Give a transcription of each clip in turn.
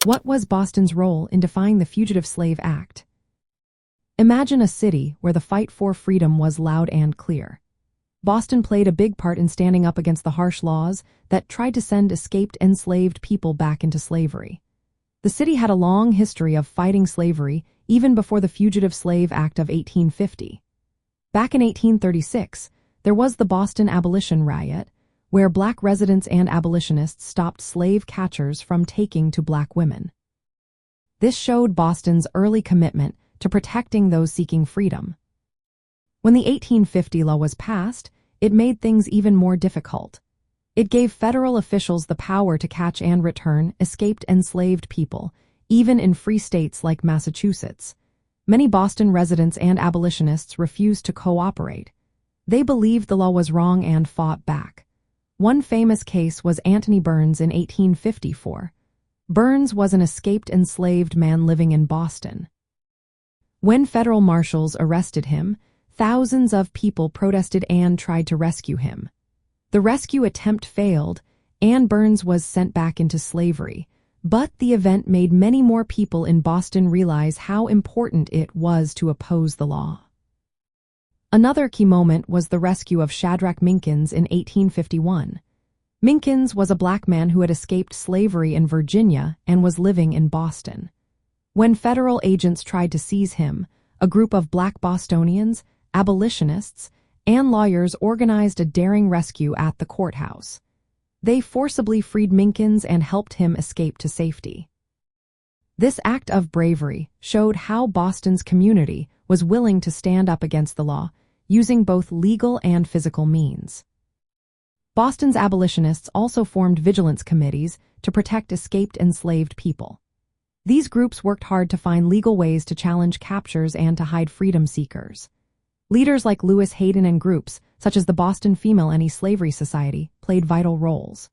What was Boston's role in defying the Fugitive Slave Act? Imagine a city where the fight for freedom was loud and clear. Boston played a big part in standing up against the harsh laws that tried to send escaped enslaved people back into slavery. The city had a long history of fighting slavery even before the Fugitive Slave Act of 1850. Back in 1836, there was the Boston Abolition Riot, where black residents and abolitionists stopped slave catchers from taking to black women. This showed Boston's early commitment to protecting those seeking freedom. When the 1850 law was passed, it made things even more difficult. It gave federal officials the power to catch and return escaped enslaved people, even in free states like Massachusetts. Many Boston residents and abolitionists refused to cooperate. They believed the law was wrong and fought back. One famous case was Anthony Burns in 1854. Burns was an escaped enslaved man living in Boston. When federal marshals arrested him, thousands of people protested and tried to rescue him. The rescue attempt failed, and Burns was sent back into slavery. But the event made many more people in Boston realize how important it was to oppose the law. Another key moment was the rescue of Shadrach Minkins in 1851. Minkins was a black man who had escaped slavery in Virginia and was living in Boston. When federal agents tried to seize him, a group of black Bostonians, abolitionists, and lawyers organized a daring rescue at the courthouse. They forcibly freed Minkins and helped him escape to safety. This act of bravery showed how Boston's community was willing to stand up against the law, using both legal and physical means. Boston's abolitionists also formed vigilance committees to protect escaped enslaved people. These groups worked hard to find legal ways to challenge captures and to hide freedom seekers. Leaders like Lewis Hayden and groups, such as the Boston Female Anti-Slavery Society, played vital roles.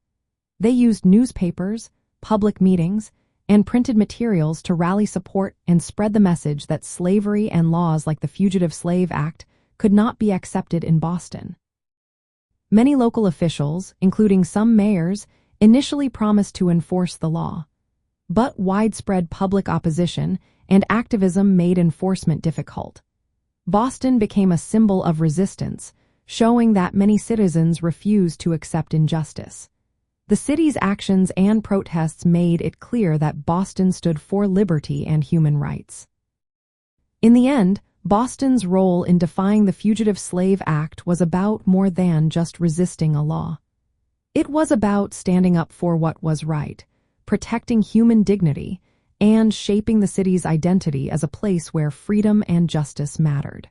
They used newspapers, public meetings, and printed materials to rally support and spread the message that slavery and laws like the Fugitive Slave Act could not be accepted in Boston. Many local officials, including some mayors, initially promised to enforce the law. But widespread public opposition and activism made enforcement difficult. Boston became a symbol of resistance, showing that many citizens refused to accept injustice. The city's actions and protests made it clear that Boston stood for liberty and human rights. In the end, Boston's role in defying the Fugitive Slave Act was about more than just resisting a law. It was about standing up for what was right, protecting human dignity, and shaping the city's identity as a place where freedom and justice mattered.